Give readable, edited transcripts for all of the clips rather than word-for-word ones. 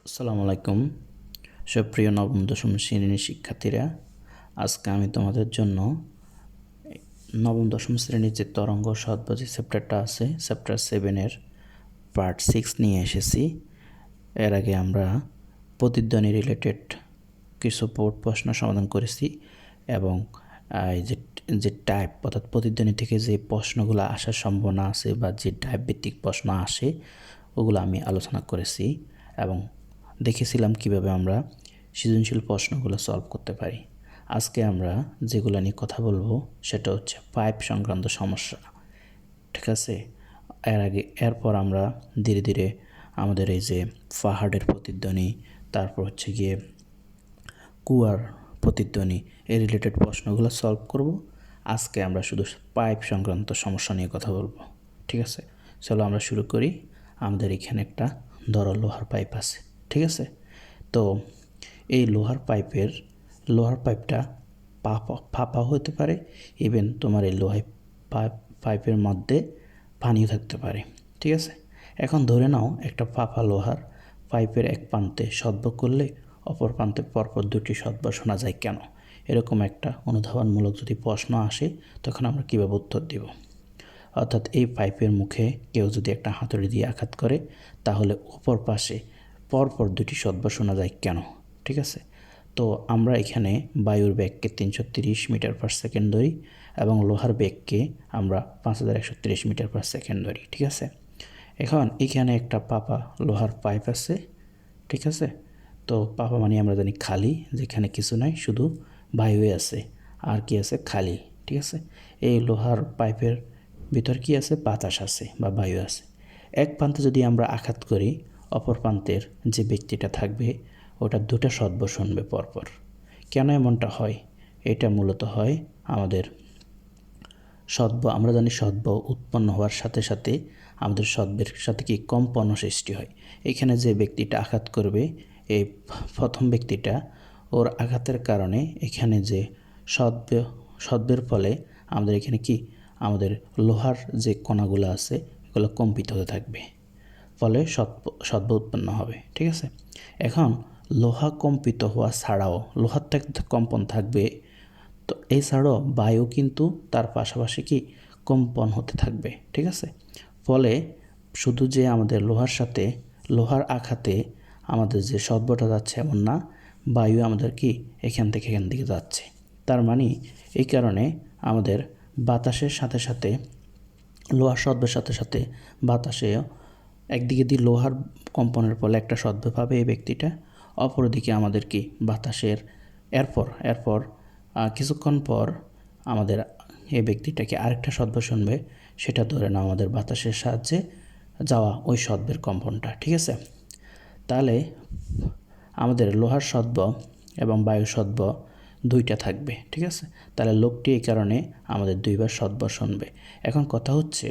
আসসালামু আলাইকুম সুপ্রিয় নবম দশম শ্রেণীর শিক্ষার্থীরা। আজকে আমি তোমাদের জন্য নবম দশম শ্রেণীর যে তরঙ্গ সহজ যে চ্যাপ্টারটা আছে চ্যাপ্টার 7-এর পার্ট 6 নিয়ে এসেছি। এর আগে আমরা প্রতিধ্বনি রিলেটেড কিছু প্রশ্ন সমাধান করেছি এবং এই যে টাইপ অর্থাৎ প্রতিধ্বনি থেকে যে প্রশ্নগুলো আসার সম্ভাবনা আছে বা যে টাইপ ভিত্তিক প্রশ্ন আসে ওগুলো আমি আলোচনা করেছি এবং দেখেছিলাম কিভাবে আমরা সৃজনশীল প্রশ্নগুলো সলভ করতে পারি। আজকে আমরা যেগুলো নিয়ে কথা বলবো সেটা হচ্ছে পাইপ সংক্রান্ত সমস্যা, ঠিক আছে। এরপর আমরা ধীরে ধীরে আমাদের এই যে পাহাড়ের প্রতিধ্বনি, তারপর হচ্ছে গিয়ে কুয়ার প্রতিধ্বনি, এই রিলেটেড প্রশ্নগুলো সলভ করব। আজকে আমরা শুধু পাইপ সংক্রান্ত সমস্যা নিয়ে কথা বলবো, ঠিক আছে। চলো আমরা শুরু করি। আমাদের এখানে একটা ধরো লোহার পাইপ আছে, ঠিক আছে। তো এই লোহার পাইপটা ফাঁপা হতে পারে, ইভেন তোমার এই পাইপের মধ্যে পানিও থাকতে পারে, ঠিক আছে। এখন ধরে নাও একটা ফাঁপা লোহার পাইপের এক প্রান্তে সদ্য করলে অপর প্রান্তে পরপর দুটি সদ্য শোনা যায় কেন? এরকম একটা অনুধাবনমূলক যদি প্রশ্ন আসে তখন আমরা কীভাবে উত্তর দেব? অর্থাৎ এই পাইপের মুখে কেউ যদি একটা হাতুড়ি দিয়ে আঘাত করে তাহলে অপর পাশে পরপর দুটি শব্দ শোনা যায় কেন? ঠিক আছে। তো আমরা এখানে বায়ুর বেগকে 330 মিটার পার সেকেন্ড ধরি এবং লোহার বেগকে আমরা 5130 মিটার পার সেকেন্ড ধরি, ঠিক আছে। এখন এখানে একটা পাপা লোহার পাইপ আছে, ঠিক আছে। তো পাপা মানে আমরা জানি খালি, যেখানে কিছু নাই, শুধু বায়ুই আছে। আর কি আছে? খালি, ঠিক আছে। এই লোহার পাইপের ভিতর কি আছে? বাতাস আছে বা বায়ু আছে। এক প্রান্তে যদি আমরা আঘাত করি অপর প্রান্তের যে ব্যক্তিটা থাকবে ওটা দুটো শব্দ শুনবে পরপর। কেন এমনটা হয়? এটা মূলত হয় আমাদের সদ্য, আমরা জানি সদ্য উৎপন্ন হওয়ার সাথে সাথে আমাদের সদ্যের সাথে কি কম্পন সৃষ্টি হয়। এখানে যে ব্যক্তিটা আঘাত করবে, এই প্রথম ব্যক্তিটা, ওর আঘাতের কারণে এখানে যে সদ্যের ফলে আমাদের এখানে কি আমাদের লোহার যে কণাগুলো আছে এগুলো কম্পিত হতে থাকবে, ফলে সদ্য উৎপন্ন হবে, ঠিক আছে। এখন লোহা কম্পিত হওয়া ছাড়াও লোহার কম্পন থাকবে, তো এছাড়াও বায়ু কিন্তু তার পাশাপাশি কি কম্পন হতে থাকবে, ঠিক আছে। ফলে শুধু যে আমাদের লোহার আঘাতে আমাদের যে শব্দটা যাচ্ছে এমন না, বায়ু আমাদের কি এখান থেকে যাচ্ছে। তার মানে এই কারণে আমাদের বাতাসের সাথে সাথে লোহার শব্দের সাথে সাথে বাতাসেও একদিকে দিয়ে লোহার কম্পনের ফলে একটা শব্দ পাবে এই ব্যক্তিটা, অপরদিকে আমাদের কি বাতাসের এরপর কিছুক্ষণ পর আমাদের এই ব্যক্তিটাকে আরেকটা শব্দ শুনবে, সেটা ধরে নাও আমাদের বাতাসের সাহায্যে যাওয়া ওই শব্দের কম্পনটা, ঠিক আছে। তাহলে আমাদের লোহার শব্দ এবং বায়ু শব্দ দুইটা থাকবে, ঠিক আছে। তাহলে লোকটি এই কারণে আমাদের দুইবার শব্দ শুনবে। এখন কথা হচ্ছে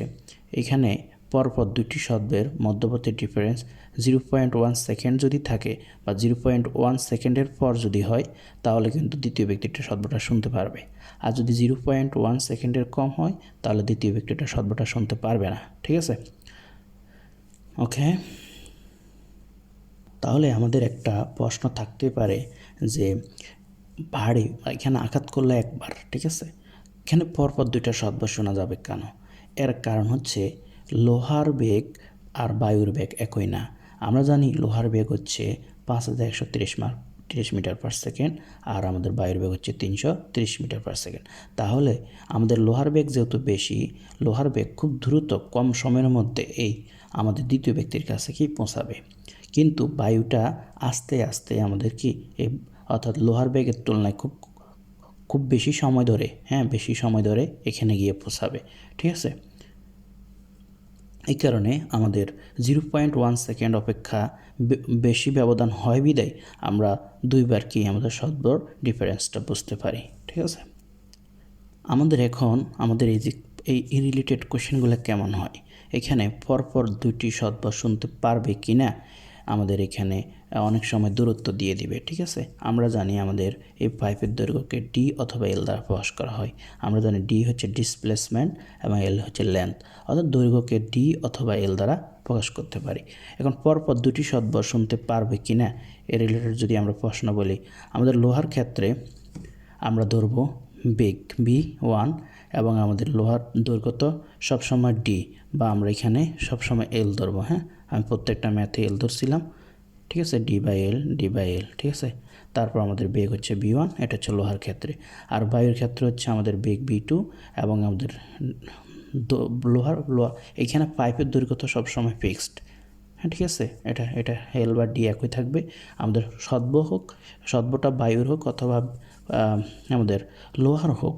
এখানে পরপর দুটি শব্দের মধ্যবর্তী ডিফারেন্স 0.1 সেকেন্ড যদি থাকে বা 0.1 সেকেন্ডের পর যদি হয় তাহলে কিন্তু দ্বিতীয় ব্যক্তিটা শব্দটা শুনতে পারবে। আর যদি 0.1 সেকেন্ডের কম হয় তাহলে দ্বিতীয় ব্যক্তিটা শব্দটা শুনতে পারবে না, ঠিক আছে। ওকে, তাহলে আমাদের একটা প্রশ্ন থাকতে পারে যে ভারী এখানে আঘাত করলে একবার, ঠিক আছে, এখানে পরপর দুইটা শব্দ শোনা যাবে কেন? এর কারণ হচ্ছে লোহার বেগ আর বায়ুর বেগ একই না। আমরা জানি লোহার বেগ হচ্ছে 5130 মিটার পার সেকেন্ড আর আমাদের বায়ুর বেগ হচ্ছে 330 মিটার পার সেকেন্ড। তাহলে আমাদের লোহার বেগ যেহেতু বেশি, লোহার বেগ খুব দ্রুত কম সময়ের মধ্যে এই আমাদের দ্বিতীয় ব্যক্তির কাছে কি পৌঁছাবে, কিন্তু বায়ুটা আস্তে আস্তে আমাদের কি এই অর্থাৎ লোহার বেগের তুলনায় খুব বেশি সময় ধরে এখানে গিয়ে পৌঁছাবে, ঠিক আছে। এই কারণে আমাদের 0.1 সেকেন্ড অপেক্ষা বেশি ব্যবধান হয় বিদায় আমরা দুইবার কি আমাদের শব্দর ডিফারেন্সটা বুঝতে পারি, ঠিক আছে। আমাদের এই রিলেটেড কোশ্চেনগুলো কেমন হয়, এখানে পরপর দুটি শব্দ শুনতে পারবে কি না আমাদের এখানে অনেক সময় দূরত্ব দিয়ে দিবে, ঠিক আছে। আমরা জানি আমাদের এই পাইপের দৈর্ঘ্যকে ডি অথবা এল দ্বারা প্রকাশ করা হয়। আমরা জানি ডি হচ্ছে ডিসপ্লেসমেন্ট এবং এল হচ্ছে লেন্থ, অর্থাৎ দৈর্ঘ্যকে ডি অথবা এল দ্বারা প্রকাশ করতে পারি। এখন পরপর দুটি শব্দ শুনতে পারবে কি না এর রিলেটেড যদি আমরা প্রশ্ন বলি, আমাদের লোহার ক্ষেত্রে আমরা ধরব বেগ B1 এবং আমাদের লোহার দৈর্ঘ্য তো সবসময় ডি, বা আমরা এখানে সবসময় এল ধরবো। হ্যাঁ, আমি প্রত্যেকটা ম্যাথে এল ধরছিলাম, ঠিক আছে, ডি বাই এল, ঠিক আছে। তারপর আমাদের বেগ হচ্ছে B1, এটা হচ্ছে লোহার ক্ষেত্রে। আর বায়ুর ক্ষেত্রে হচ্ছে আমাদের বেগ B2 এবং আমাদের লোহা এখানে পাইপের দৈর্ঘ্য তো সবসময় ফিক্সড। হ্যাঁ, ঠিক আছে, এটা এল বা ডি একই থাকবে। আমাদের সদ্য বায়ুর হোক অথবা আমাদের লোহার হোক,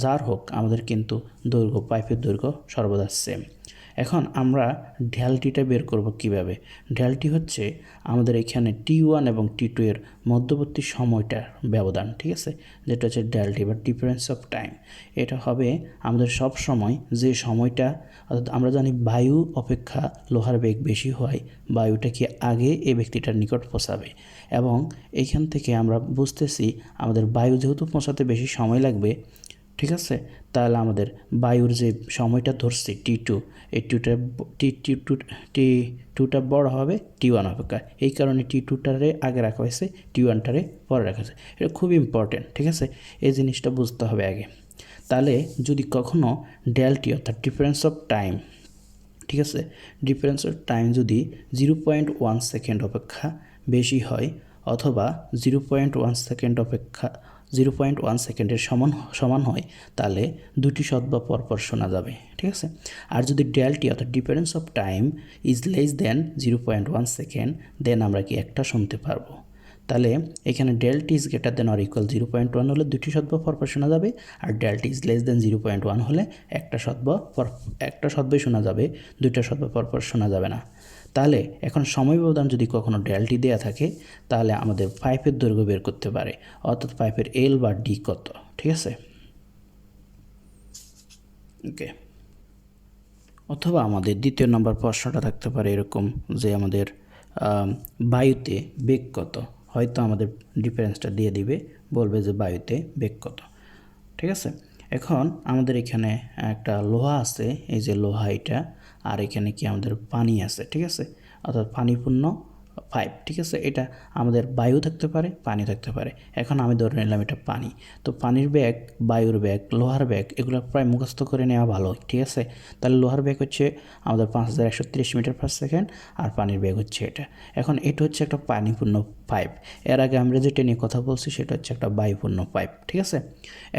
যার হোক, আমাদের কিন্তু পাইপের দৈর্ঘ্য সর্বদা সেম। এখন আমরা ঢালটিটা বের করব কিভাবে। ঢালটি হচ্ছে আমাদের এখানে T1 এবং T2 এর মধ্যবর্তী সময়টার ব্যবধান, ঠিক আছে, যেটা হচ্ছে ঢালটি বা ডিফারেন্স অফ টাইম। এটা হবে আমাদের সব সময় যে সময়টা, অর্থাৎ আমরা জানি বায়ু অপেক্ষা লোহার বেগ বেশি হয়, বায়ুটা কি আগে এই ব্যক্তিটার নিকট পৌঁছাবে, এবং এইখান থেকে আমরা বুঝতেছি আমাদের বায়ু যেহেতু পৌঁছাতে বেশি সময় লাগবে, ঠিক আছে, তাহলে আমাদের বায়ুর যে সময়টা ধরছি T2, এই T2টা বড় হবে T1 অপেক্ষা। এই কারণে T2টারে আগে রাখা হয়েছে, T1টারে পরে রাখা হয়েছে। এটা খুব ইম্পর্টেন্ট, ঠিক আছে, এই জিনিসটা বুঝতে হবে আগে। তাহলে যদি কখনো ডেলটি অর্থাৎ ডিফারেন্স অফ টাইম, ঠিক আছে, ডিফারেন্স অফ টাইম যদি 0.1 সেকেন্ড অপেক্ষা বেশি হয় অথবা 0.1 সেকেন্ডের সমান হয়, তাহলে দুটি শব্দ পরপর শোনা যাবে, ঠিক আছে। আর যদি ডেলটি অর্থাৎ difference of time is less than 0.1 second, then আমরা কি একটা শুনতে পারবো। তাহলে এখানে delta T is greater than or equal 0.1 হলে দুটি শব্দ পরপর শোনা যাবে, আর ডেলটি ইজ লেস দেন 0.1 হলে একটা শব্দই শোনা যাবে, দুইটা শব্দ পরপর শোনা যাবে না। তাহলে এখন সময় ব্যবধান যদি কখনো ডেলটি দেওয়া থাকে, তাহলে আমাদের পাইপের দৈর্ঘ্য বের করতে পারে, অর্থাৎ পাইপের এল বা ডি কত, ঠিক আছে। ওকে, অথবা আমাদের দ্বিতীয় নম্বর প্রশ্নটা থাকতে পারে এরকম যে আমাদের বায়ুতে বেগ কত, হয়তো আমাদের ডিফারেন্সটা দিয়ে দিবে, বলবে যে বায়ুতে বেগ কত, ঠিক আছে। এখন আমাদের এখানে একটা লোহা আছে, এই যে লোহা এটা, আর এখানে কি আমাদের পানি আছে, ঠিক আছে, অর্থাৎ পানিপূর্ণ পাইপ, ঠিক আছে। এটা আমাদের বায়ু থাকতে পারে, পানি থাকতে পারে। এখন আমি ধরে নিলাম এটা পানি, তো পানির ব্যাগ, বায়ুর ব্যাগ, লোহার ব্যাগ এগুলো প্রায় মুখস্থ করে নেওয়া ভালো, ঠিক আছে। তাহলে লোহার ব্যাগ হচ্ছে আমাদের 5130 মিটার পার সেকেন্ড, আর পানির ব্যাগ হচ্ছে এটা। এখন এটা হচ্ছে একটা পানিপূর্ণ পাইপ। এর আগে আমরা যেটা নিয়ে কথা বলছি সেটা হচ্ছে একটা বায়ুপূর্ণ পাইপ, ঠিক আছে।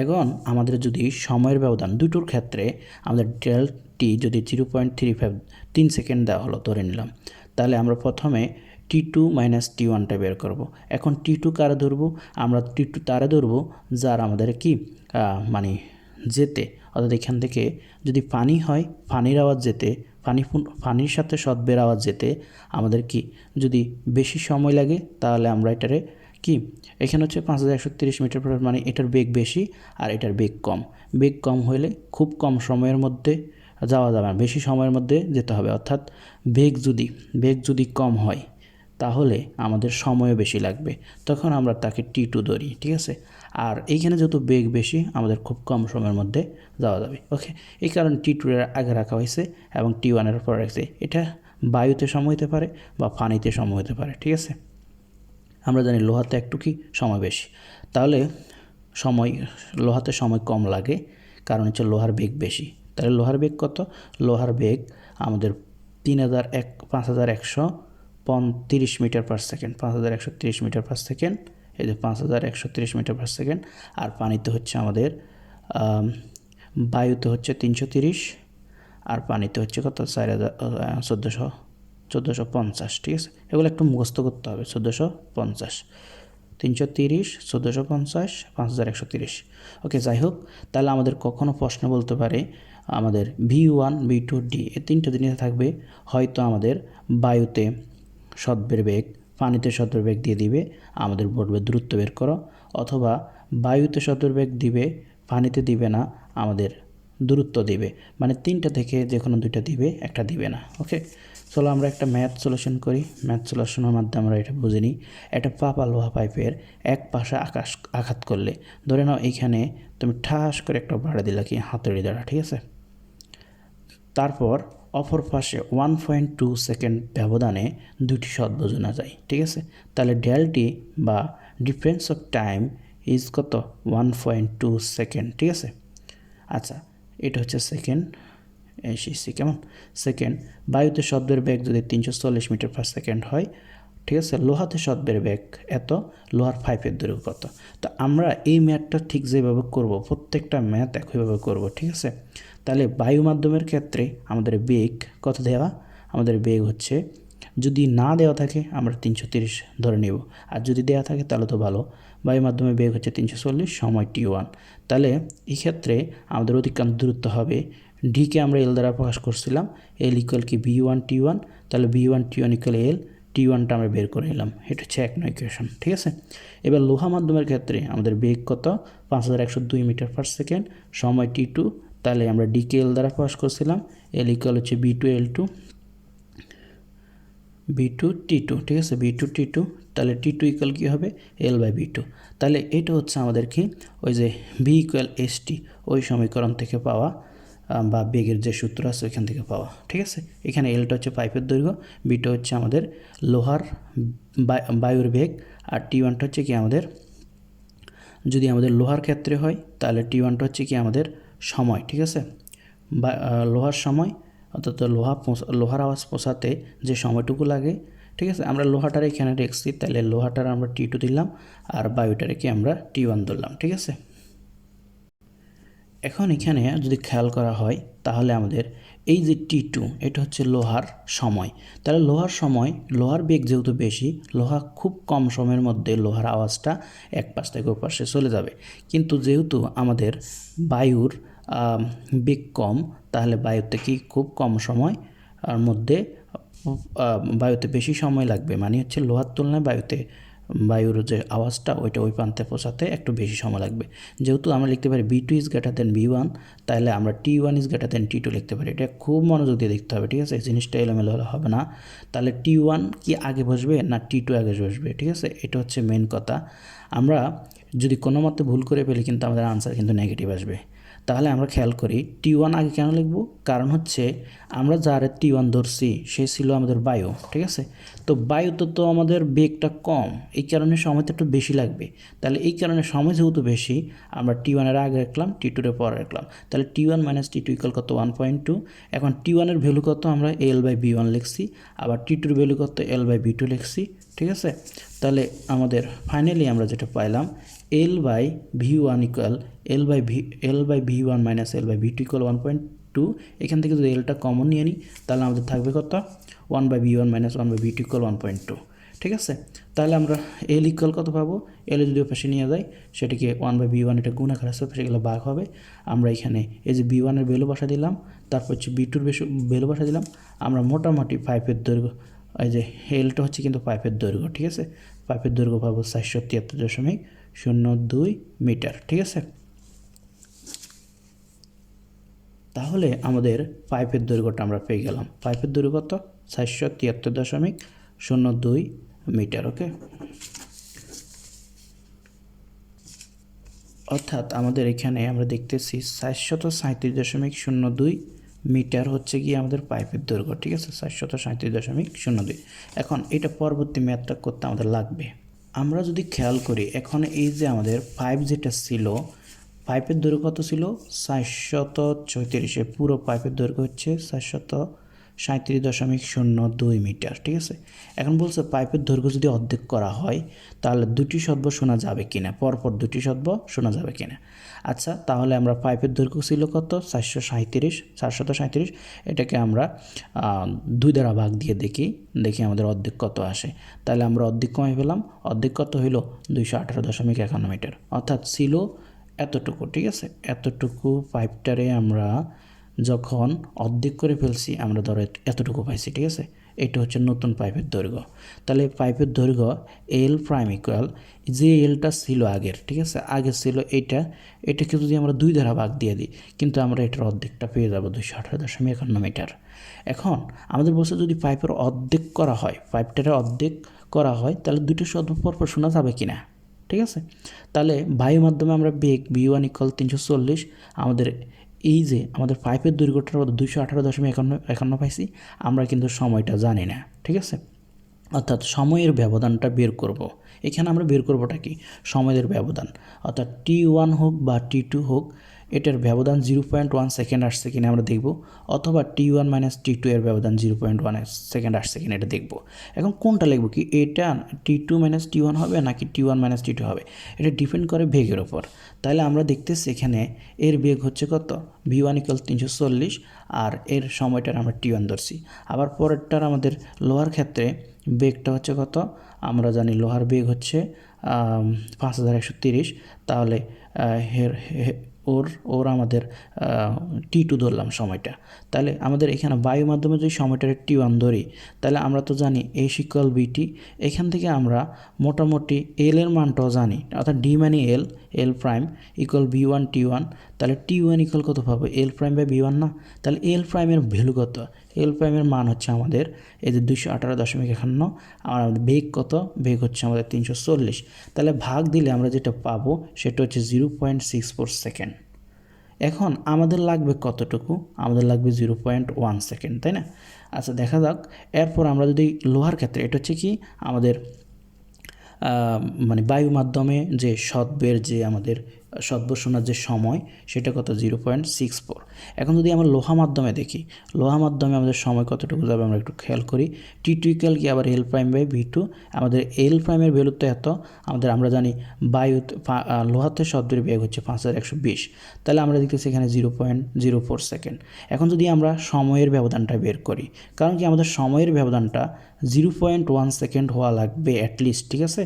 এখন আমাদের যদি সময়ের ব্যবধান দুটোর ক্ষেত্রে আমাদের ডেলটি যদি 0.35 সেকেন্ড দেওয়া হলো ধরে নিলাম, তাহলে আমরা প্রথমে T2 মাইনাস T1টা বের করব। এখন T2 কারে ধরবো, আমরা T2 তারে ধরবো যার আমাদের কি মানে যেতে, অর্থাৎ এখান থেকে যদি পানি হয়, পানির আওয়াজ যেতে, পানির সাথে সদ্বের আওয়াজ যেতে আমাদের কি যদি বেশি সময় লাগে, তাহলে আমরা এটারে কি, এখানে হচ্ছে 5130 মিটার পার, মানে এটার বেগ বেশি আর এটার বেগ কম। বেগ কম হলে খুব কম সময়ের মধ্যে যাওয়া যাবে না, বেশি সময়ের মধ্যে যেতে হবে, অর্থাৎ বেগ যদি কম হয় তাহলে আমাদের সময়ও বেশি লাগবে, তখন আমরা তাকে T2 ধরি, ঠিক আছে। আর এইখানে যেহেতু বেগ বেশি, আমাদের খুব কম সময়ের মধ্যে যাওয়া যাবে। ওকে, এই কারণে T2 এর আগে রাখা হয়েছে এবং T1 এর পরে রাখছে। এটা বায়ুতে সময় হতে পারে বা পানিতে সময় হতে পারে, ঠিক আছে। আমরা জানি লোহাতে একটু কি সময় বেশি, তাহলে লোহাতে সময় কম লাগে, কারণ হচ্ছে লোহার বেগ বেশি। তাহলে লোহার বেগ কত, লোহার বেগ আমাদের 5130 metre per second, 5130 metre per second, এই যে 5130 মিটার পার সেকেন্ড। আর পানিতে হচ্ছে আমাদের বায়ুতে হচ্ছে 330, আর পানিতে হচ্ছে কত 1450, ঠিক আছে। এগুলো একটু মুখস্থ করতে হবে, 1450, 330, 1450, 5130। ওকে, যাই হোক, তাহলে আমাদের কখনো প্রশ্ন বলতে পারে আমাদের V1, V2, D এই তিনটা জিনিস থাকবে। হয়তো আমাদের বায়ুতে সদ্বের বেগ, পানিতে সদ্বের বেগ দিয়ে দিবে, আমাদের বলবে দূরত্ব বের করো, অথবা বায়ুতে সদ্বের বেগ দিবে, পানিতে দিবে না, আমাদের দূরত্ব দিবে, মানে তিনটা থেকে যে কোনো দুইটা দিবে, একটা দিবে না। ওকে, চলো আমরা একটা ম্যাথ সলিউশন করি। ম্যাথ সলিউশনের মাধ্যমে আমরা এটা বুঝে নিই। একটা পাপা লোহা পাইপের এক পাশে আঘাত করলে, ধরে নাও এইখানে তুমি ঠাস করে একটা ভাড়া দিলা কি হাতুড়ি দ্বারা, ঠিক আছে। তারপর অপর পাশে 1.2 সেকেন্ড ব্যবধানে দুটি সদভুজ না যায়, ঠিক আছে। তাহলে ডেলটি বা ডিফারেন্স অফ টাইম ইজ কত 1.2 সেকেন্ড, ঠিক আছে। আচ্ছা, এটা হচ্ছে সেকেন্ড, এসেছি কেমন সেকেন্ড। বায়ুতে শব্দের বেগ যদি 340 মিটার পার সেকেন্ড হয়, ঠিক আছে, লোহাতে শব্দের বেগ এত, লোহার পাইপের দৈর্ঘ্য কত। তো আমরা এই ম্যাথটা ঠিক যেভাবে করব, প্রত্যেকটা ম্যাথ একইভাবে করব, ঠিক আছে। তাহলে বায়ু মাধ্যমের ক্ষেত্রে আমাদের বেগ কত দেওয়া, আমাদের বেগ হচ্ছে, যদি না দেওয়া থাকে আমরা 330 ধরে নেব, আর যদি দেওয়া থাকে তাহলে তো ভালো। বায়ু মাধ্যমে বেগ হচ্ছে 340, সময় t1। তাহলে এই ক্ষেত্রে আমাদের অতিক্রান্ত দূরত্ব হবে, ডিকে আমরা এল দ্বারা প্রকাশ করছিলাম, এল ইকুয়াল কি b1 t1, তাহলে b1 t1 ইকুয়াল এল, t1টা আমরা বের করে নিলাম। এটা হচ্ছে 1 নং ইকুয়েশন, ঠিক আছে। এবার লোহা মাধ্যমের ক্ষেত্রে আমাদের বেগ কত 5102 মিটার পার সেকেন্ড, সময় t2, তাহলে আমরা ডিকে এল দ্বারা প্রকাশ করছিলাম, এল ইকুয়াল হচ্ছে b2 l2 b2 t2, ঠিক আছে, b2 t2, তাহলে t2 ইকুয়াল কী হবে l/b2। তাহলে এটা হচ্ছে আমাদের কি ওই যে b ইকুয়াল st ওই সমীকরণ থেকে পাওয়া, বা বেগের যে সূত্র আছে ওইখান থেকে পাওয়া, ঠিক আছে। এখানে এলটা হচ্ছে পাইপের দৈর্ঘ্য, বিটা হচ্ছে আমাদের লোহার বায়ুর বেগ, আর t1টা হচ্ছে কি আমাদের, যদি আমাদের লোহার ক্ষেত্রে হয় তাহলে t1টা হচ্ছে কি আমাদের সময়, ঠিক আছে, বা লোহার সময়, অর্থাৎ লোহার আওয়াজ পৌঁছাতে যে সময়টুকু লাগে, ঠিক আছে। আমরা লোহাটার এখানে রেখেছি, তাহলে লোহাটার আমরা t2 দিলাম, আর বায়ুটারে কি আমরা t1 ধরলাম, ঠিক আছে। এখন এখানে যদি খেয়াল করা হয় তাহলে আমাদের এই যে t2 এটা হচ্ছে লোহার সময়, তাহলে লোহার সময়, লোহার বেগ যেহেতু বেশি, লোহা খুব কম সময়ের মধ্যে লোহার আওয়াজটা এক পাশ থেকে ওই পাশে চলে যাবে। কিন্তু যেহেতু আমাদের বায়ুর বেগ কম, তাহলে বায়ুতে কি খুব কম সময় আর মধ্যে, বায়ুতে বেশি সময় লাগবে, মানে হচ্ছে লোহার তুলনায় বায়ুর যে আওয়াজটা ওইটা ওই প্রান্তে পৌঁছাতে একটু বেশি সময় লাগবে। যেহেতু আমরা লিখতে পারি b2 is greater then b1, তাহলে আমরা t1 is greater then t2 লিখতে পারি। এটা খুব মনোযোগ দিয়ে দেখতে হবে, ঠিক আছে, জিনিসটা এলোমেলো হলে হবে না। তাহলে t1 কি আগে বসবে না t2 আগে বসবে, ঠিক আছে, এটা হচ্ছে মেন কথা। আমরা যদি কোনো মতে ভুল করে ফেলি কিন্তু আমাদের আনসার কিন্তু নেগেটিভ আসবে। তাহলে আমরা খেয়াল করি t1 আগে কেন লিখব, কারণ হচ্ছে আমরা যারে t1 ধরছি সে ছিল আমাদের বায়ু, ঠিক আছে। তো বায়ুতে তো আমাদের বেগটা কম, এই কারণে সময়টা একটু বেশি লাগবে। তাহলে এই কারণে সময় যেহেতু বেশি, আমরা t1-এর আগে রাখলাম, t2-এর পরে রাখলাম, তাহলে t1 - t2 ইকুয়াল কত 1.2। এখন t1-এর ভ্যালু কত আমরা l/b1 লিখছি, আবার t2-এর ভ্যালু কত l/b2 লিখছি, ঠিক আছে। তাহলে আমাদের ফাইনালি আমরা যেটা পাইলাম l/v1 equal l/v1 minus l/v2 equal 1.2। এখান থেকে যদি এলটা কমন নিয়ে নিই তাহলে আমাদের থাকবে কত 1/v1 মাইনাস 1/v2 ইকুয়াল 1.2, ঠিক আছে। তাহলে আমরা এল ইকুয়াল কত পাবো, এল যদি পাশে নিয়ে যায় সেটাকে 1/v1 এটা গুণ আকারে আসবে, সেগুলো ভাগ হবে। আমরা এখানে এই যে b1-এর ভ্যালু বসা দিলাম, তারপর হচ্ছে b2-র ভ্যালু বসা দিলাম। আমরা মোটামুটি পাইপের দৈর্ঘ্য, এই যে এলটা হচ্ছে কিন্তু পাইপের দৈর্ঘ্য, ঠিক আছে, পাইপের দৈর্ঘ্য পাবো 473.02 মিটার, ঠিক আছে। তাহলে আমাদের পাইপের দৈর্ঘ্যটা আমরা পেয়ে গেলাম, পাইপের দৈর্ঘ্য কত 473.02 মিটার, ওকে। অর্থাৎ আমাদের এখানে আমরা দেখতেছি 437.02 মিটার হচ্ছে কি আমাদের পাইপের দৈর্ঘ্য, ঠিক আছে, 437.02। এখন এটা পরবর্তী ম্যাথটা করতে আমাদের লাগবে। আমরা যদি খেয়াল করি এখন এই যে আমাদের পাইপ যেটা ছিল, পাইপের দৈর্ঘ্য কত ছিল 436, পুরো পাইপের দৈর্ঘ্য হচ্ছে 437.02 মিটার, ঠিক আছে। এখন বলছে পাইপের দৈর্ঘ্য যদি অর্ধেক করা হয় তাহলে দুটি শব্দ শোনা যাবে কিনা, পরপর দুটি শব্দ শোনা যাবে কিনা। আচ্ছা, তাহলে আমরা পাইপের দৈর্ঘ্য ছিল কত 437, এটাকে আমরা 2 দ্বারা ভাগ দিয়ে দেখি আমাদের অর্ধেক কত আসে। তাহলে আমরা অর্ধেক কমে পেলাম, অর্ধেক কত হইল 218.51 মিটার, অর্থাৎ ছিল এতটুকু, ঠিক আছে। এতটুকু পাইপটারে আমরা যখন অর্ধেক করে ফেলছি আমরা ধরো এতটুকু পাইছি, ঠিক আছে। এটা হচ্ছে নতুন পাইপের দৈর্ঘ্য। তাহলে পাইপের দৈর্ঘ্য এল প্রাইম ইকুয়াল যে এলটা ছিল আগের, ঠিক আছে, আগে ছিল এটাকে যদি আমরা 2 দ্বারা ভাগ দিয়ে দিই কিন্তু আমরা এটার অর্ধেকটা পেয়ে যাবো 218.51 মিটার। এখন আমাদের বলছে যদি পাইপের অর্ধেক করা হয়, পাইপটারে অর্ধেক করা হয়, তাহলে দুটো শব্দ পরপর শোনা যাবে কি না? ঠিক আছে, তাহলে বায়ু মাধ্যমে আমরা বেগ v1 = 340, আমাদের এই যে আমাদের পাইপের দৈর্ঘ্যটার মধ্যে 218.51 পাইছি, আমরা কিন্তু সময়টা জানি না। ঠিক আছে, অর্থাৎ সময়ের ব্যবধানটা বের করব। এখানে আমরা বের করবোটা কি? সময়ের ব্যবধান, অর্থাৎ T1 হোক বা T2 হোক, এটার ব্যবধান 0.1 সেকেন্ড আসছে কিনা আমরা দেখব, অথবা T1 - T2 এর ব্যবধান 0.1 সেকেন্ড আসছে কিনা এটা দেখব। এখন কোনটা লিখব কি, এটা T2 - T1 হবে নাকি T1 - T2 হবে, এটা ডিপেন্ড করে বেগের ওপর। তাহলে আমরা দেখতেছি এখানে এর বেগ হচ্ছে কত, v1 = 340, আর এর সময়টার আমরা T1 ধরছি। আবার পরেরটার আমাদের লোহার ক্ষেত্রে বেগটা হচ্ছে কত, আমরা জানি লোহার বেগ হচ্ছে 5130, তাহলে ওর আমাদের T2 ধরলাম সময়টা। তাহলে আমাদের এখানে বায়ু মাধ্যমে যদি সময়টার T1 ধরি, তাহলে আমরা তো জানি A = BT। এখান থেকে আমরা মোটামুটি L এর মানটাও জানি, অর্থাৎ D মানে L প্রাইম = v1 T1। তাহলে T1 = কত পাবো, L প্রাইম বাই v1 না? তাহলে L প্রাইমের ভ্যালু কত, L প্রাইমের মান হচ্ছে আমাদের এই যে 218.51, আর আমাদের বেগ কত, বেগ হচ্ছে আমাদের 340। তাহলে ভাগ দিলে আমরা যেটা পাবো সেটা হচ্ছে 0.64 সেকেন্ড। এখন আমাদের লাগবে কতটুকু, আমাদের লাগবে 0.1 সেকেন্ড, তাই না? আচ্ছা দেখা যাক, এরপর আমরা যদি লোহার ক্ষেত্রে, এটা হচ্ছে কি আমাদের মানে বায়ু মাধ্যমে যে সদ্বের যে আমাদের সদ্ব শোনার যে সময়, সেটা কত, 0.64। এখন যদি আমরা লোহা মাধ্যমে দেখি, লোহা মাধ্যমে আমাদের সময় কতটুকু যাবে আমরা একটু খেয়াল করি। T2 = কি, আবার L প্রাইম বাই v2। আমাদের L প্রাইমের ভ্যালু তো এত, আমরা জানি বায়ু লোহাতে শব্দের বেগ হচ্ছে 5120, তাহলে আমরা দেখতেছি এখানে 0.04 সেকেন্ড। এখন যদি আমরা সময়ের ব্যবধানটা বের করি, কারণ কি আমাদের সময়ের ব্যবধানটা 0.1 সেকেন্ড হওয়া লাগবে অ্যাটলিস্ট। ঠিক আছে,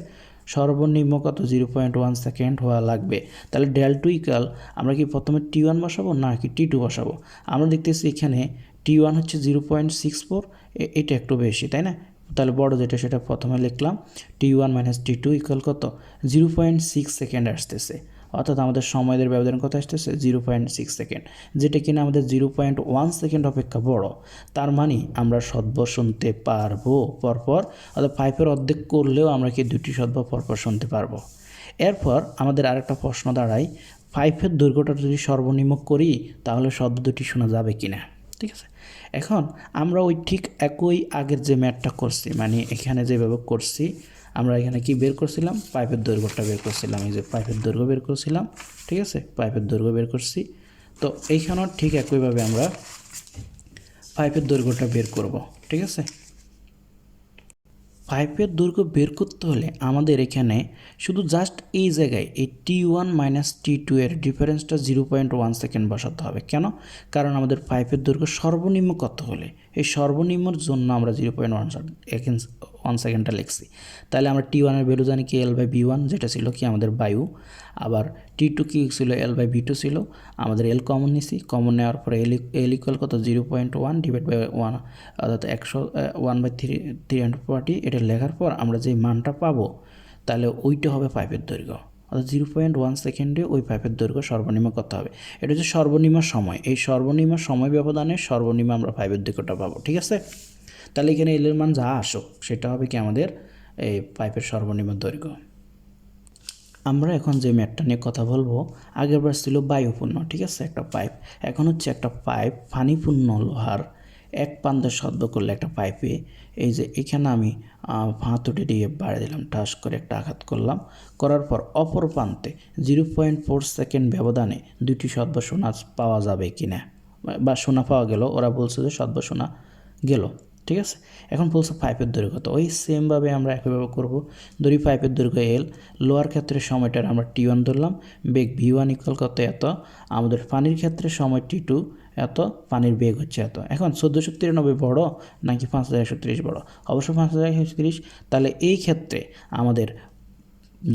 সর্বনিম্ন কত, 0.1 সেকেন্ড হওয়া লাগবে। তাহলে del2 = আমরা কি প্রথমে T1 বসাবো না কি T2 বসাবো? আমরা দেখতেছি এখানে T1 হচ্ছে 0.64, এটা একটু বেশি, তাই না? তাহলে বড় যেটা সেটা প্রথমে লিখলাম, T1 - T2 = কত, 0.6 সেকেন্ড আসতেছে। অর্থাৎ আমাদের সময়ের ব্যবধান কত আসতেছে, 0.6 সেকেন্ড, যেটা কিনা আমাদের 0.1 সেকেন্ড অপেক্ষা বড়। তার মানে আমরা শব্দ শুনতে পারবো পরপর, অর্থাৎ পাইপের অর্ধেক করলেও আমরা কি দুটি শব্দ পরপর শুনতে পারবো। এরপর আমাদের আরেকটা প্রশ্ন দাঁড়ায়, পাইপের দৈর্ঘ্যটা যদি সর্বনিম্ন করি তাহলে শব্দ দুটি শোনা যাবে কি না? ঠিক আছে, এখন আমরা ওই ঠিক একই আগের যে ম্যাথটা করছি, মানে এখানে যেভাবে করছি, আমরা এখানে কি বের করছিলাম, পাইপের দৈর্ঘ্যটা বের করছিলাম। এই যে পাইপের দৈর্ঘ্য বের করছিলাম, ঠিক আছে, পাইপের দৈর্ঘ্য বের করছি। তো এইখানেও ঠিক একইভাবে আমরা পাইপের দৈর্ঘ্যটা বের করব। ঠিক আছে, পাইপের দৈর্ঘ্য বের করতে হলে আমাদের এখানে শুধু জাস্ট এই জায়গায় এই T1 - T2 এর ডিফারেন্সটা 0.1 সেকেন্ড বসাতে হবে। কেন? কারণ আমাদের পাইপের দৈর্ঘ্য সর্বনিম্ন কত হলে, এই সর্বনিম্নর জন্য আমরা 0.1 সেকেন্ডটা লিখছি। তাহলে আমরা T1 এর ভ্যালু জানি কি, L/V1, যেটা ছিল কি আমাদের বায়ু। আবার T2 কি ছিল, L/V2 ছিল। আমাদের L কমন নিছি, কমন নেওয়ার পরে L = কত, 0.1 / 1, অর্থাৎ 1/340। এটা লেখার পর আমরা যে মানটা পাবো, তাহলে ওইটা হবে পাইপের দৈর্ঘ্য। অর্থাৎ 0.1 সেকেন্ডে ওই পাইপের দৈর্ঘ্য সর্বনিম্ন করতে হবে। এটা হচ্ছে সর্বনিম্ন সময়। এই সর্বনিম্ন সময় ব্যবধানে সর্বনিম্ন আমরা পাইপের দৈর্ঘ্যটা পাবো। ঠিক আছে, তাহলে এখানে L এর মান যা আসুক সেটা হবে কি আমাদের এই পাইপের সর্বনিম্ন দৈর্ঘ্য। আমরা এখন যে ম্যাটটা নিয়ে কথা বলবো, আগেরবার ছিল বায়ুপূর্ণ, ঠিক আছে, একটা পাইপ। এখন হচ্ছে একটা পাইপ পানিপূর্ণ লোহার, এক প্রান্তে শব্দ করলে একটা পাইপে, এই যে এখানে আমি হাতুড়ি দিয়ে বাড়িয়ে দিলাম, ঠাস করে একটা আঘাত করলাম, করার পর অপর প্রান্তে 0.4 সেকেন্ড ব্যবধানে দুটি শব্দ শোনা পাওয়া যাবে কি না, বা শোনা পাওয়া গেল। ওরা বলছে যে শব্দ শোনা গেল। ঠিক আছে, এখন বলছে পাইপের দৈর্ঘ্য কত, ওই সেমভাবে আমরা একইভাবে করব। ধরি পাইপের দৈর্ঘ্য L, লোয়ার ক্ষেত্রে সময়টার আমরা T1 ধরলাম, বেগ v1 = কত, এত। আমাদের পানির ক্ষেত্রে সময় T2 এত, পানির বেগ হচ্ছে এত। এখন 1493 বড় নাকি 5130 বড়? অবশ্যই 5130। তাহলে এই ক্ষেত্রে আমাদের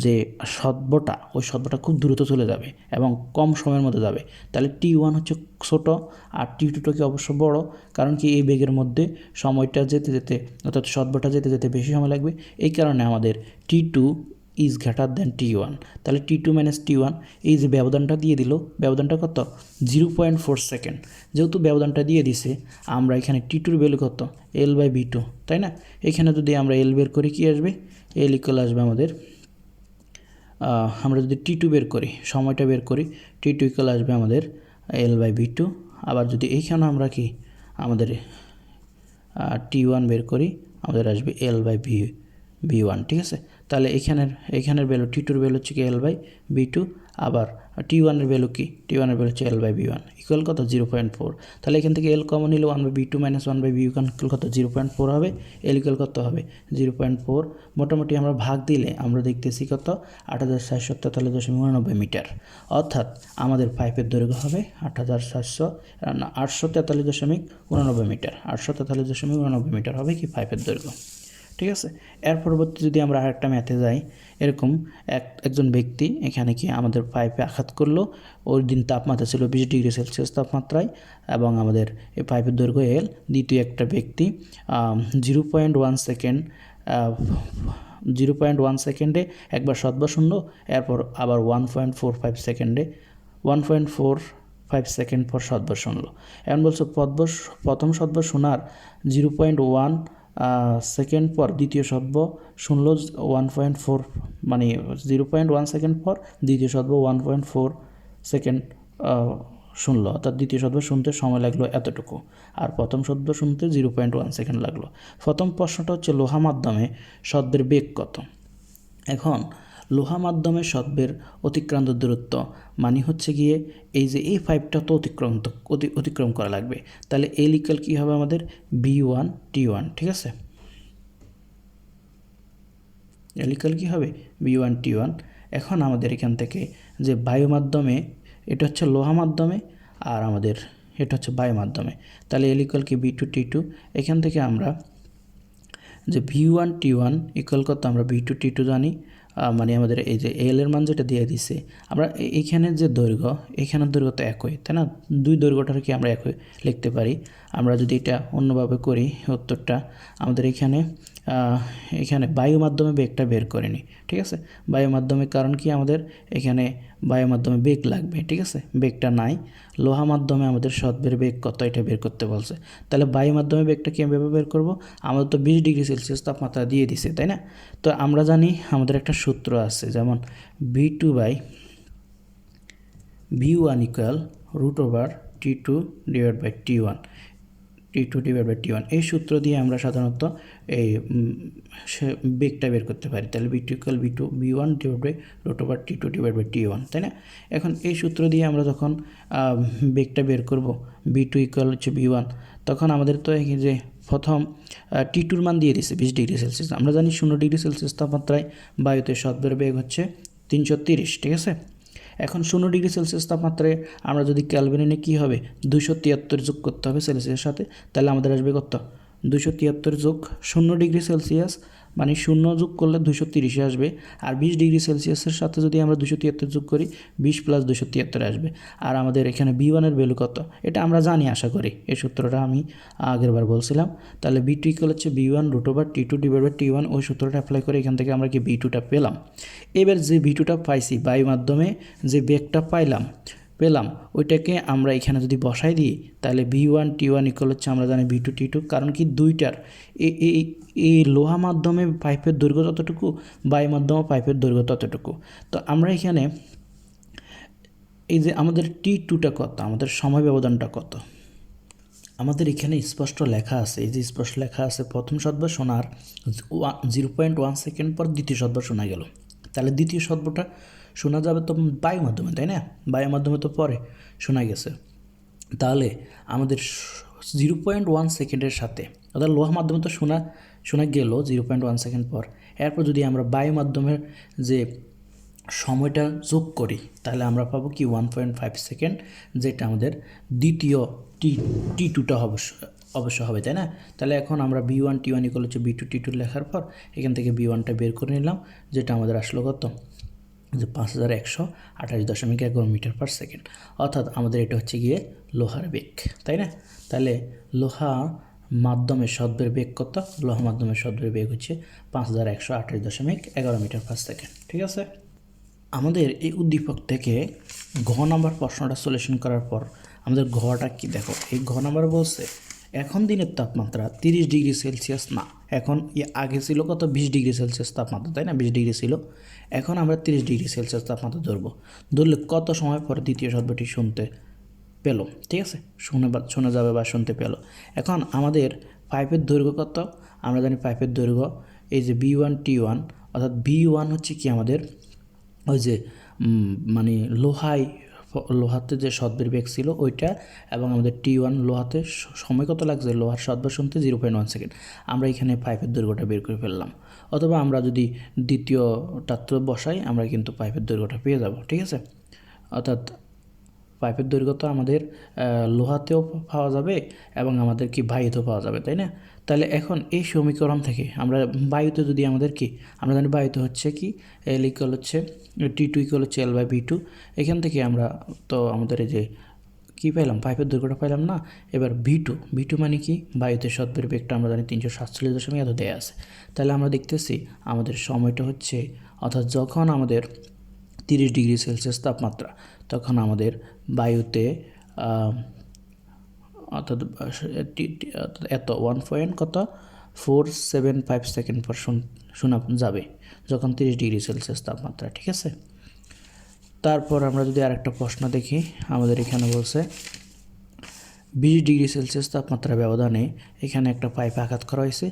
যে সদ্যটা, ওই সদ্যটা খুব দ্রুত চলে যাবে এবং কম সময়ের মধ্যে যাবে। তাহলে T1 হচ্ছে ছোটো আর T2টা কি অবশ্য বড়, কারণ কি এই বেগের মধ্যে সময়টা যেতে যেতে, অর্থাৎ সদ্যটা যেতে যেতে বেশি সময় লাগবে। এই কারণে আমাদের T2 is greater then T1, তাহলে T2 মাইনাস T1, এই যে ব্যবধানটা দিয়ে দিল, ব্যবধানটা কত 0.4 সেকেন্ড। যেহেতু ব্যবধানটা দিয়ে দিছে, আমরা এখানে T2 এর ভ্যালু কত L/V2, তাই না? এখানে যদি আমরা L বের করি কি আসবে, L ইকুয়াল আসবে আমাদের, আমরা যদি T2 বের করি, সময়টা বের করি, T2 ইকুয়াল আসবে আমাদের L/V2। আবার যদি এইখানে আমরা কি আমাদের T1 বের করি, আমাদের আসবে L/V1, ঠিক আছে? তাহলে এখানের ভ্যালু T2 এর ভ্যালু হচ্ছে কি L/V2, আবার T1 এর ভ্যালু কি, T1 এর ভ্যালু হচ্ছে L/V1 ইকুয়াল কত 0.4। তাহলে এখান থেকে L কমন নিলে 1/V2 মাইনাস 1/V1 ইকুয়াল কত 0.4 হবে। L ইকুয়াল কত হবে 0.4। মোটামুটি আমরা ভাগ দিলে আমরা দেখতেছি কত 8743.89 মিটার। অর্থাৎ আমাদের পাইপের দৈর্ঘ্য হবে 843.89 মিটার। 843.89 মিটার হবে কি পাইপের দৈর্ঘ্য, ঠিক আছে? এর পরবর্তী যদি আমরা আরেকটা ম্যাথে যাই, এরকম একজন ব্যক্তি এখানে কি আমাদের পাইপে আঘাত করলো, ওই দিন তাপমাত্রা ছিল 20 ডিগ্রি সেলসিয়াস তাপমাত্রায়, এবং আমাদের এই পাইপের দৈর্ঘ্য L। দ্বিতীয় একটা ব্যক্তি 0.1 সেকেন্ডে একবার শতবার শূন্য, এরপর আবার 1.45 সেকেন্ডে 1.45 সেকেন্ড পর শতবার শুনলো। এখন বলছো প্রথম শতবার শোনার 0.1 সেকেন্ড পর দ্বিতীয় শতবার শুনলো 1.4, মানে 0.1 সেকেন্ড পর দ্বিতীয় শতবার 1.4 সেকেন্ড শুনলো, অর্থাৎ দ্বিতীয় শতবার শুনতে সময় লাগলো এতটুকু, আর প্রথম শতবার শুনতে 0.1 সেকেন্ড লাগলো। প্রথম প্রশ্নটা হচ্ছে লোহা মাধ্যমে শব্দের বেগ কত। এখন লোহা মাধ্যমে শব্দের অতিক্রান্ত দূরত্ব মানে হচ্ছে গিয়ে এই যে এই পাইপটা তো অতিক্রম করা লাগবে, তাহলে L ইকুয়াল কী হবে আমাদের V1 T1, ঠিক আছে? L ইকুয়াল কী হবে V1 T1। এখন আমাদের এখান থেকে যে বায়ু মাধ্যমে, এটা হচ্ছে লোহা মাধ্যমে আর আমাদের এটা হচ্ছে বায়ু মাধ্যমে, তাহলে L ইকুয়াল কি V2 T2। এখান থেকে আমরা যে V1 T1 ইকুয়াল কত আমরা V2 T2 জানি, মানে আমাদের এই যে L এর মান যেটা দিয়ে দিছে, আমরা এইখানের যে দৈর্ঘ্য, এখানের দৈর্ঘ্য তো একই, তাই না? দুই দৈর্ঘ্যটার কি আমরা একই লিখতে পারি। আমরা যদি এটা অন্যভাবে করি, উত্তরটা আমাদের এখানে বায়ু মাধ্যমে বেগটা বের করে নিই, ঠিক আছে? বায়ু মাধ্যমে, কারণ কি আমাদের এখানে বায়ু মাধ্যমে বেগ লাগবে, ঠিক আছে? বেগটা নাই, লোহা মাধ্যমে আমাদের শতবের বেগ কত এটা বের করতে বলছে। তাহলে বায়ু মাধ্যমে বেগটা কীভাবে বের করব? আমাদের তো 20 ডিগ্রি সেলসিয়াস তাপমাত্রা দিয়ে দিছে, তাই না? তো আমরা জানি আমাদের একটা সূত্র আছে, যেমন V1 equal √T2 divide by T1, এই সূত্র দিয়ে আমরা সাধারণত এই বেগটা বের করতে পারি। তাহলে V2 equal V1 divide by √T2 divide by T1, তাই না? এখন এই সূত্র দিয়ে আমরা যখন বেগটা বের করব, V2 ইকুয়াল হচ্ছে V1, তখন আমাদের তো এই যে প্রথম T2 মান দিয়ে দিছে 20 ডিগ্রি সেলসিয়াস। আমরা জানি 0 ডিগ্রি সেলসিয়াস তাপমাত্রায় বায়ুতে শব্দের বেগ হচ্ছে 330, ঠিক আছে? এখন 0 ডিগ্রি সেলসিয়াস তাপমাত্রায় আমরা যদি ক্যালভিনে কী হবে 273 যোগ করতে হবে সেলসিয়াসের সাথে, তাহলে আমাদের আসবে কত 273 যোগ 0 ডিগ্রি সেলসিয়াস, মানে 0 যোগ করলে 230 আসবে। আর 20 ডিগ্রি সেলসিয়াসের সাথে যদি আমরা 273 যোগ করি 20 প্লাস 273 আসবে। আর আমাদের এখানে V1 এর ভ্যালু কত এটা আমরা জানি, আশা করি এই সূত্রটা আমি আগেরবার বলছিলাম। তাহলে V2 ইকুয়াল হচ্ছে V1 √T2 divide by T1, ওই সূত্রটা অ্যাপ্লাই করে এখান থেকে আমরা কি V2টা পেলাম। এবার যে V2টা পাইছি, বায়ু মাধ্যমে যে বেগটা পেলাম ওইটাকে আমরা এখানে যদি বসাই দিই, তাহলে V1 T1 ইকুয়াল হচ্ছে আমরা জানি V2 T2, কারণ কি দুইটার এই লোহা মাধ্যমে পাইপের দৈর্ঘ্য ততটুকু, বায়ু মাধ্যমে পাইপের দৈর্ঘ্য ততটুকু। তো আমরা এখানে এই যে আমাদের T2টা কত, আমাদের সময় ব্যবধানটা কত, আমাদের এখানে স্পষ্ট লেখা আছে, এই যে স্পষ্ট লেখা আছে প্রথম শতবার শোনার 0.1 সেকেন্ড পর দ্বিতীয় শতবার শোনা গেল। তাহলে দ্বিতীয় শতবারটা শোনা যাবে তো বায়ু মাধ্যমে, তাই না? বায়ু মাধ্যমে তো পরে শোনা গেছে। তাহলে আমাদের 0.1 সেকেন্ডের সাথে, অর্থাৎ লোহা মাধ্যমে তো শোনা গেল 0.1 সেকেন্ড পর, এরপর যদি আমরা বায়ু মাধ্যমের যে সময়টা যোগ করি, তাহলে আমরা পাবো কি 1.5 সেকেন্ড, যেটা আমাদের দ্বিতীয় T2টা অবশ্য হবে, তাই না? তাহলে এখন আমরা V1 T1 ইকুয়াল হচ্ছে V2 T2 লেখার পর এখান থেকে V1টা বের করে নিলাম, যেটা আমাদের আসলো কত যে 5128.11 মিটার পার সেকেন্ড। অর্থাৎ আমাদের এটা হচ্ছে গিয়ে লোহার বেগ, তাই না? তাহলে লোহা মাধ্যমের সদবের বেগ কত? লোহা মাধ্যমের সদবের বেগ হচ্ছে 5128.11 মিটার পার সেকেন্ড। ঠিক আছে, আমাদের এই উদ্দীপক থেকে ঘ নাম্বার প্রশ্নটা সলিউশন করার পর আমাদের ঘটা কি দেখো, এই ঘ নাম্বার বলছে এখন দিনের তাপমাত্রা 30°C না, এখন আগে ছিল কত 20°C তাপমাত্রা, তাই না? 20° ছিল, এখন আমরা 30°C তাপমাত্রা ধরলে কত সময় পরে দ্বিতীয় শব্দটি শুনতে পেল? ঠিক আছে, শোনা যাবে বা শুনতে পেল। এখন আমাদের পাইপের দৈর্ঘ্য কত? আমরা জানি পাইপের দৈর্ঘ্য এই যে B1 T1, অর্থাৎ B1 হচ্ছে কি আমাদের ওই যে মানে লোহাতে যে সদবের বেগ ছিল ওইটা, এবং আমাদের T1 লোহাতে সময় কত লাগছে লোহার সদবেগ শুনতে 0.1 সেকেন্ড। আমরা এখানে পাইপের দৈর্ঘ্যটা বের করে ফেললাম, অথবা আমরা যদি দ্বিতীয়টা বসাই আমরা কিন্তু পাইপের দৈর্ঘ্যটা পেয়ে যাব। ঠিক আছে, অর্থাৎ পাইপের দৈর্ঘ্য তো আমাদের লোহাতেও পাওয়া যাবে এবং আমাদের কি বায়ুতেও পাওয়া যাবে, তাই না? তাহলে এখন এই সমীকরণ থেকে আমরা বায়ুতে যদি আমাদের কি, আমরা জানি বায়ুতে হচ্ছে কি L ইকুয়াল হচ্ছে T2 ইকুয়াল হচ্ছে L/V2। এখান থেকে আমরা তো আমাদের এই যে কী পাইলাম, পাইপের দৈর্ঘ্যটা পাইলাম না। এবার V2 মানে কি, বায়ুতে সদবের বেগটা আমরা জানি 347 এত দেয়া আছে। তাহলে আমরা দেখতেছি আমাদের সময়টা হচ্ছে, অর্থাৎ যখন আমাদের 30°C তাপমাত্রা, তখন আমাদের বায়ুতে অর্থাৎ এত 1.475 সেকেন্ড পর শোনা যাবে যখন 30°C তাপমাত্রা। ঠিক আছে, তারপর আমরা যদি আরেকটা প্রশ্ন দেখি, আমাদের এখানে বলছে 20°C তাপমাত্রা ব্যবধানে এখানে একটা পাইপ আঘাত করা হয়েছে,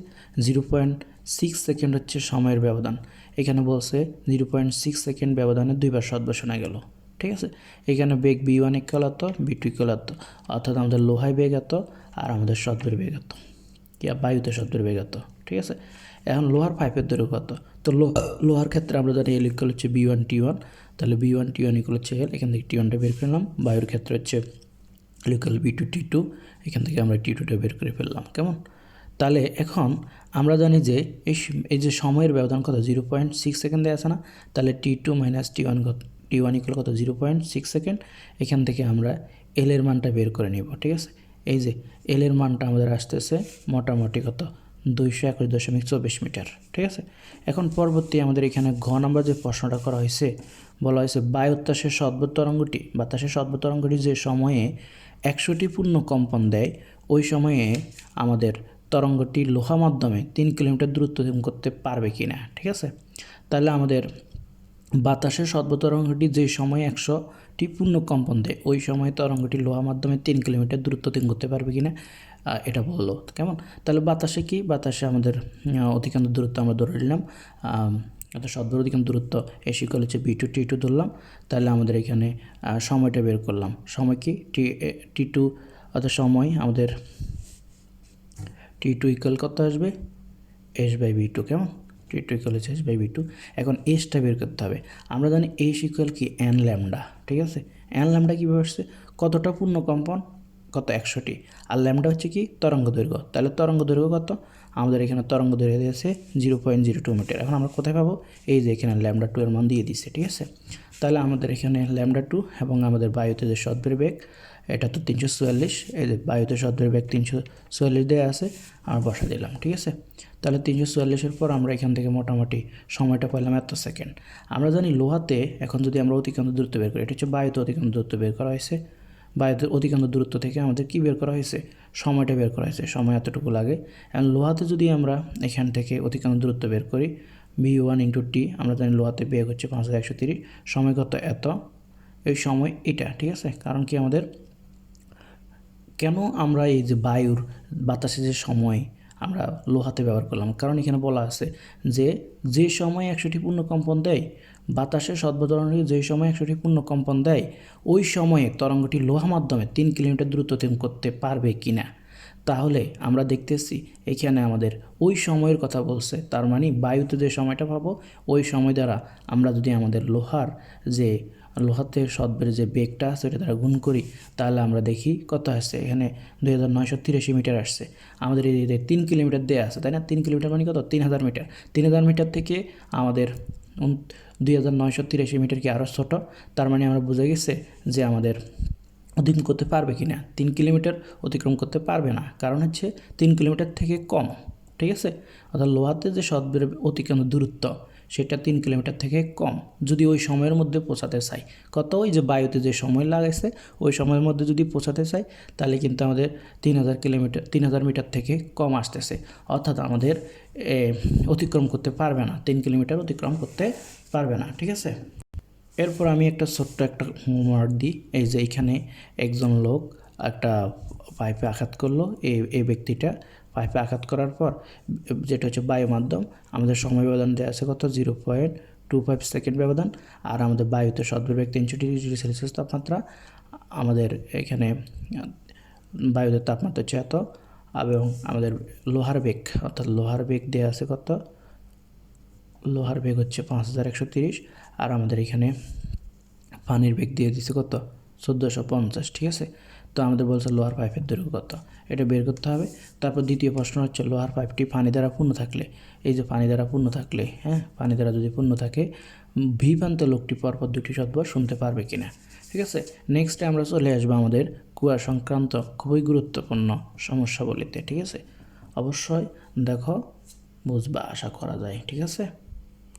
0.6 সেকেন্ড হচ্ছে সময়ের ব্যবধান। এখানে বলছে 0.6 সেকেন্ড ব্যবধানে দুইবার সদবেগ শোনা গেল। ঠিক আছে, এখানে বেগ B1 ইকুয়াল এত, B2 ইকুয়াল এত, অর্থাৎ আমাদের লোহায় বেগ এত আর আমাদের সদবের বেগ এত, কি বায়ুতে সদবের বেগ এত। ঠিক আছে, এখন লোহার পাইপের দৈর্ঘ্য কত? তো লোহার ক্ষেত্রে আমরা জানি L ইকুয়াল হচ্ছে B1 T1, তাহলে B1 T1 ইকুয়াল হচ্ছে L, এখান থেকে T1টা বের করলাম। বায়ুর ক্ষেত্রে হচ্ছে L ইকুয়াল B2 T2, এখান থেকে আমরা T2টা বের করে ফেললাম। কেমন? তাহলে এখন আমরা জানি যে এই যে সময়ের ব্যবধান কত 0.6 সেকেন্ড দেওয়া আছে না, তাহলে T2 মাইনাস T1 ইকুয়াল কত 0.6 সেকেন্ড। এখান থেকে আমরা L এর মানটা বের করে নিব। ঠিক আছে, এই যে L এর মানটা আমাদের আসতেছে মোটামুটি কত 221.24 মিটার। ঠিক আছে, এখন পরবর্তী আমাদের এখানে ঘ নাম্বার যে প্রশ্নটা করা হয়েছে, বলা হয়েছে বায়ুত্তাসের সদবৎ তরঙ্গটি যে সময়ে 100টি পূর্ণ কম্পন দেয়, ওই সময়ে আমাদের তরঙ্গটি লোহা মাধ্যমে 3 কিলোমিটার দূরত্ব অতিক্রম করতে পারবে কি না। ঠিক আছে, তাহলে আমাদের বাতাসের সদবৎ তরঙ্গটি যে সময়ে 100টি পূর্ণ কম্পন দেয়, ওই সময়ে তরঙ্গটি লোহা মাধ্যমে 3 কিলোমিটার দূরত্ব অতিক্রম করতে পারবে কি না, এটা বললো। কেমন? তাহলে বাতাসে কি, বাতাসে আমাদের অতিক্রান্ত দূরত্ব আমরা ধরে নিলাম, অর্থাৎ সদবের অতিক্রান্ত দূরত্ব S ইকুয়াল হচ্ছে B2 T2 ধরলাম। তাহলে আমাদের এখানে সময়টা বের করলাম, সময় কি T2, অর্থাৎ সময় আমাদের T2 ইকুয়াল কত আসবে S/V2। কেমন? T2 ইকুয়াল হচ্ছে S/V2। এখন এসটা বের করতে হবে। আমরা জানি S ইকুয়াল কি n ল্যামডা। ঠিক আছে, n ল্যামডা কীভাবে আসছে, কতটা পূর্ণ কম্পন, কত 100টি, আর ল্যামডা হচ্ছে কি তরঙ্গ দৈর্ঘ্য। তাহলে তরঙ্গ দৈর্ঘ্য কত, আমাদের এখানে তরঙ্গ দৈর্ঘ্য দিয়েছে 0.02 মিটার। এখন আমরা কোথায় পাবো, এই যে এখানে λ2 এর মান দিয়ে দিচ্ছে। ঠিক আছে, তাহলে আমাদের এখানে λ2 এবং আমাদের বায়ুতে যে সদবের বেগ এটা তো 344, এই যে বায়ুতে সদবের বেগ 344 দেওয়া আছে, আমরা বসা দিলাম। ঠিক আছে, তাহলে 344-এর পর আমরা এখান থেকে মোটামুটি সময়টা পেলাম এত সেকেন্ড। আমরা জানি লোহাতে এখন যদি আমরা অতিক্রান্ত দূরত্ব বের করি, এটা হচ্ছে বায়ুতে অতিক্রান্ত দূরত্ব বের করা হয়েছে, বায়ুতে অতিক্রান্ত দূরত্ব থেকে আমাদের কি বের করা হয়েছে, সময়টা বের করা হয়েছে, সময় এতটুকু লাগে। এখন লোহাতে যদি আমরা এখান থেকে অতিক্রান্ত দূরত্ব বের করি B1 × T, আমরা জানি লোহাতে বেগ হচ্ছে 5130, সময় কত এত, এই সময় এটা। ঠিক আছে, কারণ কি আমাদের কেন আমরা এই যে বায়ুর বাতাসে যে সময় আমরা লোহাতে ব্যবহার করলাম, কারণ এখানে বলা আছে যে সময় 100টি পূর্ণ কম্পন দেয়, বাতাসের সদবৎ তরঙ্গটি যে সময় 100টি পূর্ণ কম্পন দেয়, ওই সময়ে তরঙ্গটি লোহা মাধ্যমে 3 কিলোমিটার দূরত্ব অতিক্রম করতে পারবে কি না। তাহলে আমরা দেখতেছি এখানে আমাদের ওই সময়ের কথা বলছে, তার মানে বায়ুতে যে সময়টা পাবো ওই সময় দ্বারা আমরা যদি আমাদের লোহাতে সদবের যে বেগটা আছে ওটা দ্বারা গুণ করি, তাহলে আমরা দেখি কত আসছে, এখানে 2983 মিটার আসছে। আমাদের এই 3 কিলোমিটার দেওয়া আছে, তাই না? 3 কিলোমিটার মানে কত, 3000 মিটার। 3000 মিটার থেকে আমাদের 2983 মিটার কি আরও ছোটো, তার মানে আমরা বুঝে গেছে যে আমাদের অতিক্রম করতে পারবে কি না? 3 কিলোমিটার অতিক্রম করতে পারবে না, কারণ হচ্ছে 3 কিলোমিটার থেকে কম, ঠিক আছে? অর্থাৎ লোহাতে যে সদবের অতিক্রান্ত দূরত্ব সেটা 3 কিলোমিটার থেকে কম, যদি ওই সময়ের মধ্যে পৌঁছাতে চাই। কত? ওই যে বায়ুতে যে সময় লাগাইছে ওই সময়ের মধ্যে যদি পৌঁছাতে চাই তাহলে কিন্তু আমাদের 3000 মিটার থেকে কম আসতেছে, অর্থাৎ আমাদের অতিক্রম করতে পারবে না, 3 কিলোমিটার অতিক্রম করতে পারবে না, ঠিক আছে? এরপর আমি একটা ছোট্ট একটা হোমওয়ার্ক দিই। এই যে এইখানে একজন লোক একটা পাইপে আঘাত করলো, এই ব্যক্তিটা পাইপে আঘাত করার পর যেটা হচ্ছে বায়ু মাধ্যম, আমাদের সময় ব্যবধান দেওয়া আছে কত? 0.25 সেকেন্ড ব্যবধান। আর আমাদের বায়ুতে সদ্বেগ 300 ডিগ্রি সেলসিয়াস তাপমাত্রা, আমাদের এখানে বায়ুতে তাপমাত্রা হচ্ছে এত, এবং আমাদের লোহার বেগ, অর্থাৎ লোহার বেগ দেওয়া আছে কত? লোহার বেগ হচ্ছে 5130, আর আমাদের এখানে পানির বেগ দিয়ে দিচ্ছে কত? 1450, ঠিক আছে? তো আমাদের বলছে লোহার পাইপের দৈর্ঘ্য কত, এটা বের করতে হবে। তারপর দ্বিতীয় প্রশ্ন হচ্ছে লোহার পাইপটি পানি দ্বারা পূর্ণ থাকলে, এই যে পানি দ্বারা পূর্ণ থাকলে, হ্যাঁ, পানি দ্বারা যদি পূর্ণ থাকে ভি প্রান্তে লোকটি পরপর দুটি শতবার শুনতে পারবে কিনা, ঠিক আছে? নেক্সটে আমরা চলে আসবো আমাদের কুয়া সংক্রান্ত খুবই গুরুত্বপূর্ণ সমস্যাবলীতে, ঠিক আছে? অবশ্যই দেখো, বুঝবা, আশা করা যায়, ঠিক আছে?